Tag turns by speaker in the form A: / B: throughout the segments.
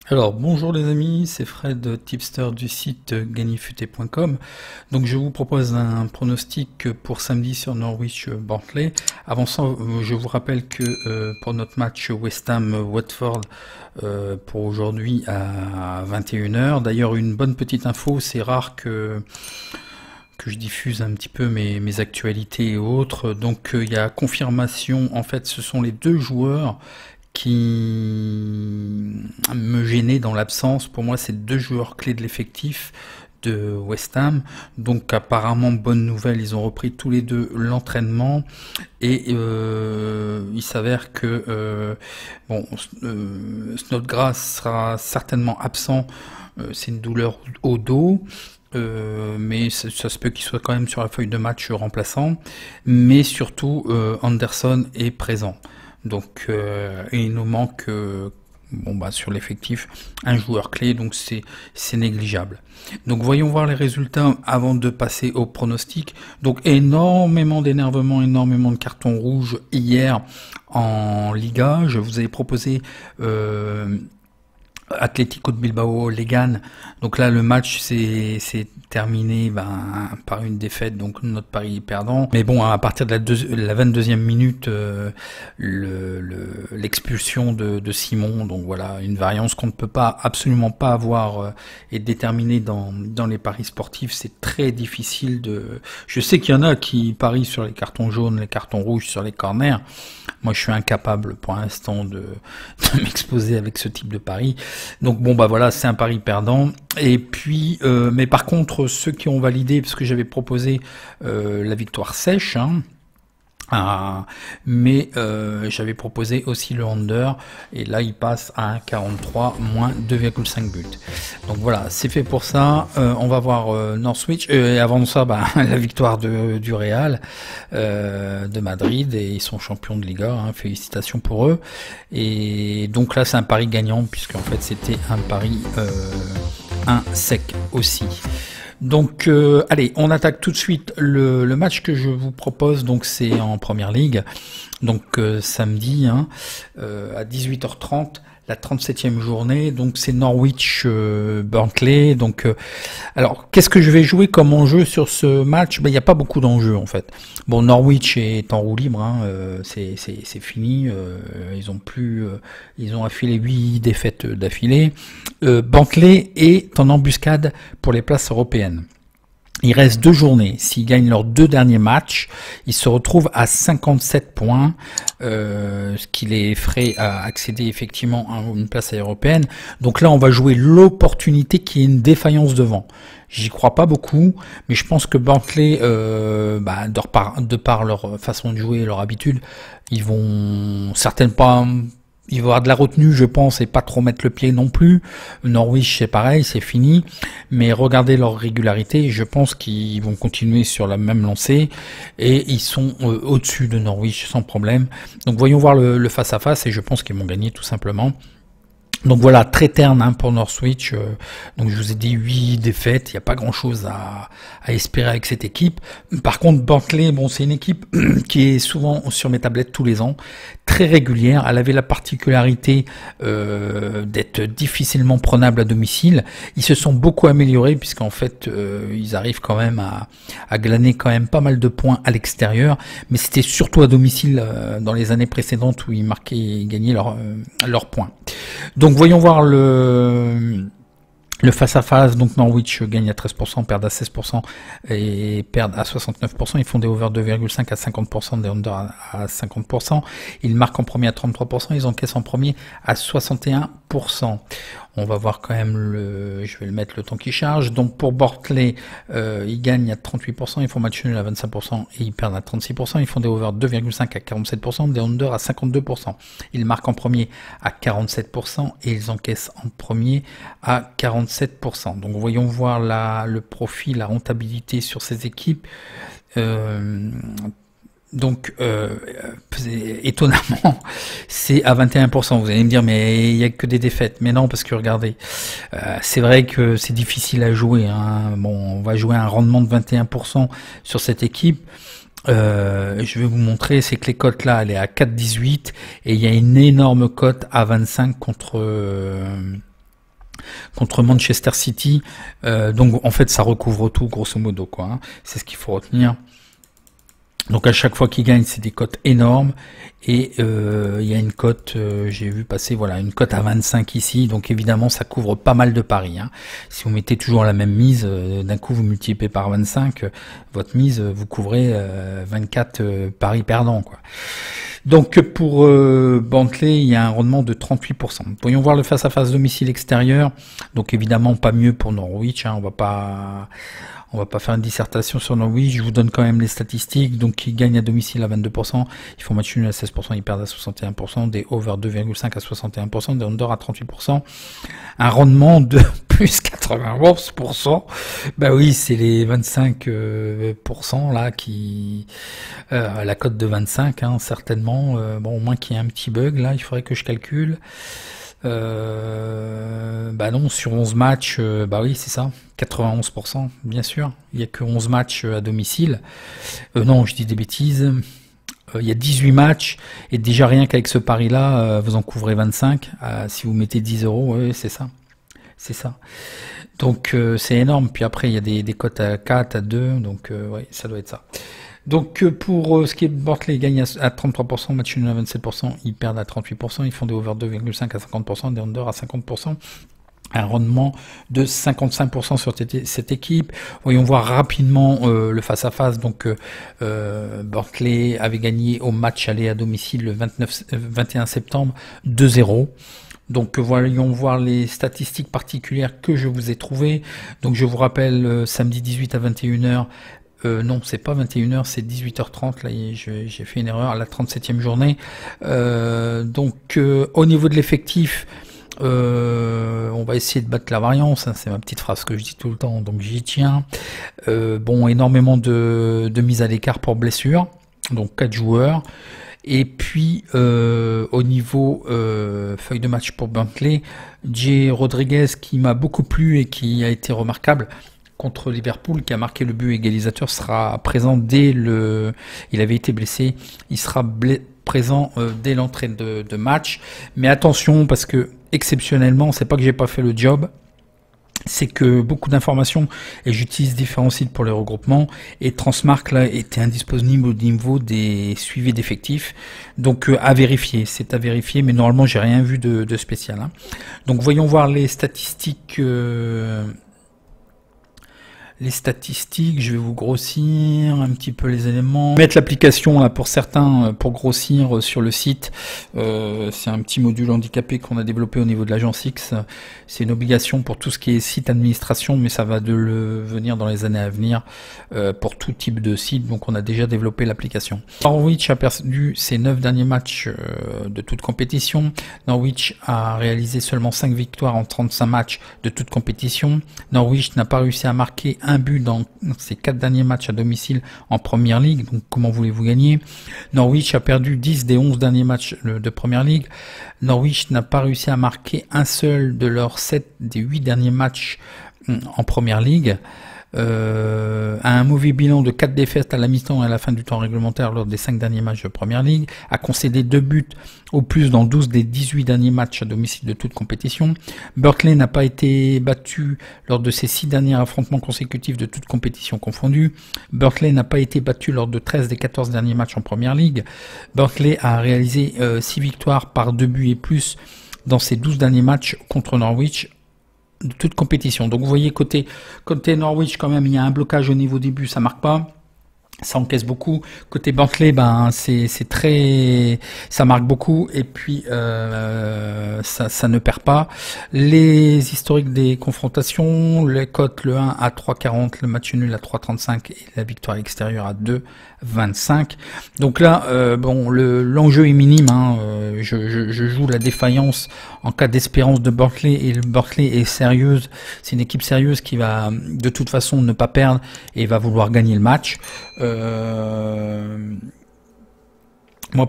A: Alors bonjour les amis, c'est Fred, tipster du site gagnifuté.com. Donc je vous propose un pronostic pour samedi sur Norwich Barnsley. Avant ça, je vous rappelle que pour notre match West Ham Watford pour aujourd'hui à 21 h. D'ailleurs une bonne petite info, c'est rare que je diffuse un petit peu mes actualités et autres. Donc il y a confirmation, en fait ce sont les deux joueurs qui me gênaient dans l'absence. Pour moi, c'est deux joueurs clés de l'effectif de West Ham. Donc apparemment, bonne nouvelle, ils ont repris tous les deux l'entraînement. Et il s'avère que Snodgrass sera certainement absent. C'est une douleur au dos. Mais ça se peut qu'il soit quand même sur la feuille de match remplaçant. Mais surtout, Anderson est présent. Donc et il nous manque sur l'effectif un joueur clé, donc c'est négligeable. Donc voyons voir les résultats avant de passer au pronostic. Donc énormément d'énervement, énormément de cartons rouges hier en Liga. Je vous avais proposé Atlético de Bilbao, Legan. Donc là, le match s'est terminé par une défaite, donc notre pari perdant. Mais bon, à partir de la 22e minute, l'expulsion de Simon, donc voilà, une variance qu'on ne peut absolument pas avoir et déterminer dans les paris sportifs. C'est très difficile de... Je sais qu'il y en a qui parient sur les cartons jaunes, les cartons rouges, sur les corners. Moi, je suis incapable pour l'instant de m'exposer avec ce type de pari. Donc bon voilà, c'est un pari perdant. Et puis mais par contre ceux qui ont validé, parce que j'avais proposé la victoire sèche, mais j'avais proposé aussi le under, et là il passe à 1,43 moins 2,5 buts. Donc voilà, c'est fait pour ça. On va voir Norwich, et avant ça la victoire du Real de Madrid, et ils sont champions de Liga, félicitations pour eux. Et donc là c'est un pari gagnant, puisqu'en fait c'était un pari un sec aussi. Donc allez, on attaque tout de suite le match que je vous propose. Donc c'est en Première Ligue, donc samedi à 18h30, la 37e journée. Donc c'est Norwich Barnsley. Donc alors qu'est-ce que je vais jouer comme enjeu sur ce match? Il n'y a pas beaucoup d'enjeux en fait. Bon, Norwich est en roue libre, c'est fini. Ils ont affilé 8 défaites d'affilée. Barnsley est en embuscade pour les places européennes. Il reste 2 journées. S'ils gagnent leurs 2 derniers matchs, ils se retrouvent à 57 points, ce qui les ferait accéder effectivement à une place européenne. Donc là, on va jouer l'opportunité qui est une défaillance devant. J'y crois pas beaucoup, mais je pense que Barnsley, de par leur façon de jouer et leur habitude, ils vont certainement pas... Il va y avoir de la retenue, je pense, et pas trop mettre le pied non plus. Norwich, c'est pareil, c'est fini. Mais regardez leur régularité, je pense qu'ils vont continuer sur la même lancée. Et ils sont au-dessus de Norwich sans problème. Donc voyons voir le face-à-face, et je pense qu'ils vont gagner tout simplement. Donc voilà, très terne pour Norwich. Donc je vous ai dit 8 défaites, il n'y a pas grand chose à espérer avec cette équipe. Par contre, Barnsley, c'est une équipe qui est souvent sur mes tablettes tous les ans, très régulière. Elle avait la particularité d'être difficilement prenable à domicile. Ils se sont beaucoup améliorés, puisqu'en fait ils arrivent quand même à glaner quand même pas mal de points à l'extérieur, mais c'était surtout à domicile dans les années précédentes où ils marquaient et gagnaient leurs points. Donc voyons voir le face-à-face. Donc Norwich gagne à 13%, perdent à 16% et perdent à 69%. Ils font des over 2,5 à 50%, des under à 50%. Ils marquent en premier à 33%, ils encaissent en premier à 61%. On va voir quand même je vais le mettre le temps qui charge. Donc pour Barnsley, ils gagnent à 38%, ils font match nul à 25% et ils perdent à 36%. Ils font des over 2,5 à 47%, des under à 52%. Ils marquent en premier à 47% et ils encaissent en premier à 47%. Donc voyons voir le profit, la rentabilité sur ces équipes. Donc, étonnamment, c'est à 21%. Vous allez me dire, mais il n'y a que des défaites. Mais non, parce que regardez, c'est vrai que c'est difficile à jouer. Bon, on va jouer un rendement de 21% sur cette équipe. Je vais vous montrer, c'est que les cotes là, elle est à 4,18 et il y a une énorme cote à 25 contre contre Manchester City. Donc en fait ça recouvre tout grosso modo quoi, hein. C'est ce qu'il faut retenir. Donc à chaque fois qu'il gagne, c'est des cotes énormes. Et il y a une cote, j'ai vu passer, voilà, une cote à 25 ici. Donc évidemment, ça couvre pas mal de paris, hein. Si vous mettez toujours la même mise, d'un coup vous multipliez par 25, votre mise, vous couvrez 24 paris perdants, quoi. Donc pour Bentley, il y a un rendement de 38%. Voyons voir le face-à-face domicile extérieur. Donc évidemment, pas mieux pour Norwich, hein. On va pas faire une dissertation sur Norwich, je vous donne quand même les statistiques. Donc ils gagnent à domicile à 22%, ils font match nul à 16%, ils perdent à 61%, des over 2,5 à 61%, des under à 38%. Un rendement de plus 91%. Bah oui, c'est les 25% là qui... la cote de 25, hein, certainement. Bon, au moins qu'il y ait un petit bug là, il faudrait que je calcule. Bah non, sur 11 matchs, bah oui, c'est ça, 91%, bien sûr. Il n'y a que 11 matchs à domicile. Non, je dis des bêtises. Il y a 18 matchs, et déjà rien qu'avec ce pari-là, vous en couvrez 25. Si vous mettez 10 euros, ouais, c'est ça. C'est ça. Donc c'est énorme. Puis après, il y a des cotes à 4, à 2, donc ouais, ça doit être ça. Donc pour ce qui est de Bentley, ils gagnent à 33%, match nul à 27%, ils perdent à 38%, ils font des over 2,5 à 50%, des under à 50%. Un rendement de 55% sur cette équipe. Voyons voir rapidement le face-à-face. Donc Bentley avait gagné au match aller à domicile le 21 septembre 2-0. Donc voyons voir les statistiques particulières que je vous ai trouvées. Donc je vous rappelle, samedi 18 à 21h, non, c'est pas 21h, c'est 18h30, là j'ai fait une erreur, à la 37e journée. Donc au niveau de l'effectif, on va essayer de battre la variance, hein, c'est ma petite phrase que je dis tout le temps, donc j'y tiens. Bon, énormément de mise à l'écart pour blessure, donc 4 joueurs. Et puis au niveau feuille de match pour Bentley, Jay Rodriguez qui m'a beaucoup plu et qui a été remarquable contre Liverpool, qui a marqué le but égalisateur, sera présent dès le... Il avait été blessé, il sera présent dès l'entrée de match. Mais attention, parce que exceptionnellement, c'est pas que j'ai pas fait le job, c'est que beaucoup d'informations, et j'utilise différents sites pour les regroupements, et Transmark là était indisponible au niveau des suivis d'effectifs, donc à vérifier, c'est à vérifier, mais normalement j'ai rien vu de spécial, hein. Donc voyons voir les statistiques. Je vais vous grossir un petit peu les éléments. Mettre l'application là pour certains pour grossir sur le site. C'est un petit module handicapé qu'on a développé au niveau de l'agence X. C'est une obligation pour tout ce qui est site administration, mais ça va venir dans les années à venir pour tout type de site. Donc on a déjà développé l'application. Norwich a perdu ses 9 derniers matchs de toute compétition. Norwich a réalisé seulement 5 victoires en 35 matchs de toute compétition. Norwich n'a pas réussi à marquer un but dans ses 4 derniers matchs à domicile en Première Ligue. Donc comment voulez-vous gagner? Norwich a perdu 10 des 11 derniers matchs de Première Ligue. Norwich n'a pas réussi à marquer un seul de leurs 7 des 8 derniers matchs en Première Ligue. A un mauvais bilan de 4 défaites à la mi-temps et à la fin du temps réglementaire lors des 5 derniers matchs de Première Ligue, a concédé 2 buts au plus dans 12 des 18 derniers matchs à domicile de toute compétition. Berkeley n'a pas été battu lors de ses 6 derniers affrontements consécutifs de toute compétition confondue. Berkeley n'a pas été battu lors de 13 des 14 derniers matchs en Première Ligue. Berkeley a réalisé 6 victoires par 2 buts et plus dans ses 12 derniers matchs contre Norwich de toute compétition. Donc vous voyez côté Norwich quand même il y a un blocage au niveau des buts, ça marque pas, ça encaisse beaucoup. Côté Bentley, ben c'est très, ça marque beaucoup et puis ça ne perd pas. Les historiques des confrontations, les cotes, le 1 à 3,40, le match nul à 3,35 et la victoire extérieure à 2,25. Donc là, bon, l'enjeu est minime, hein. Je joue la défaillance en cas d'espérance de Berkeley, et le Berkeley est sérieuse. C'est une équipe sérieuse qui va de toute façon ne pas perdre et va vouloir gagner le match.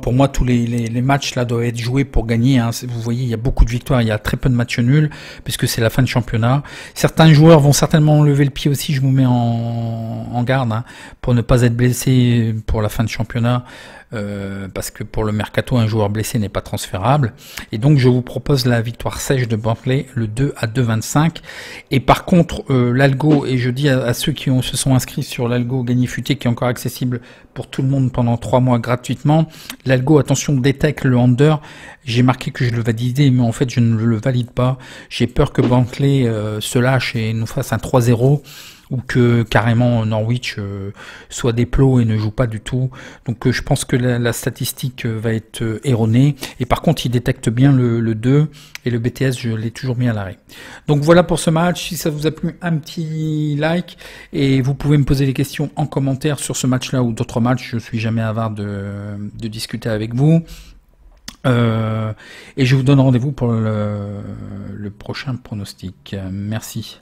A: Pour moi, tous les matchs là doivent être joués pour gagner, hein. Vous voyez, il y a beaucoup de victoires, il y a très peu de matchs nuls, puisque c'est la fin de championnat. Certains joueurs vont certainement lever le pied aussi, je vous mets en garde, hein, pour ne pas être blessé pour la fin de championnat. parce que pour le mercato, un joueur blessé n'est pas transférable. Et donc je vous propose la victoire sèche de Bentley, le 2 à 2,25. Et par contre, l'algo, et je dis à ceux qui se sont inscrits sur l'algo Gagné Futé, qui est encore accessible pour tout le monde pendant 3 mois gratuitement, l'algo, attention, détecte le under. J'ai marqué que je le validais, mais en fait je ne le valide pas. J'ai peur que Bentley se lâche et nous fasse un 3-0, ou que carrément Norwich soit des plots et ne joue pas du tout. Donc je pense que la statistique va être erronée. Et par contre, il détecte bien le 2, et le BTS, je l'ai toujours mis à l'arrêt. Donc voilà pour ce match. Si ça vous a plu, un petit like, et vous pouvez me poser des questions en commentaire sur ce match-là ou d'autres matchs. Je suis jamais avare de discuter avec vous. Et je vous donne rendez-vous pour le prochain pronostic. Merci.